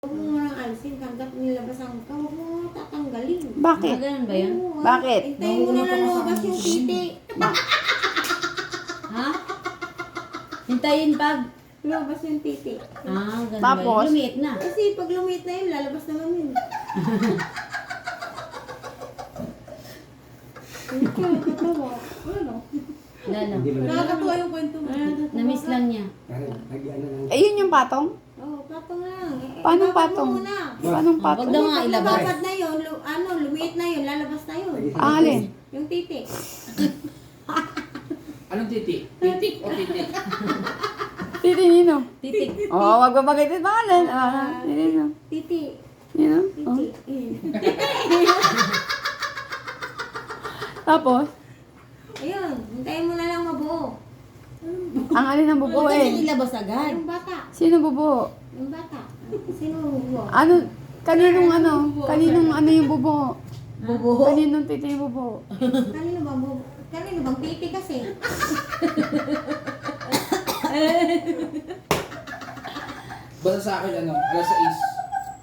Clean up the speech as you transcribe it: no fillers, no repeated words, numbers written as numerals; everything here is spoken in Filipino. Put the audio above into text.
Huwag mo nang alisin hanggat nilabas ang ka. Huwag mo tatanggalin. Bakit? Ganun ba yan? Oo, Bakit? Hintayin mo na lang lumabas yung titi. Ha? Hintayin pag... Lumabas yung titi. Ganun Tapos? ba yun? Lumiit na. Kasi pag lumit na yun, lalabas naman yun. Nakakatawa. Ano? Lalo. Nakakatawa yung kwento mo. Na-miss lang niya. Ayun yung patong? Oo, patong lang. Paano Ibabad patong? mo muna. Paano patong? Wag daw nga Pag ilabas. nababad na yun, lumiit na yun, lalabas na yun. Ang alin? Yung titi. Anong titi? Titik o titik? Titi Nino. Titik. Oo, wag ba bagitin pangalan? Titi Nino. Titi. Nino? Oh. Titi. Tapos, Ayun, hintayin mo na lang mabuo. ang alin ang bubuo Huwag eh. ilabas agad. Yung bata. Sino bubuo? Yung bata. Sino mabuo? Ano? Kaninong ano? Kaninong ano yung bubuo? Bubuho. Kaninong titi yung bubuo? Kanino ba buo? Kanino bang titi kasi? Basta sa akin, alas 6.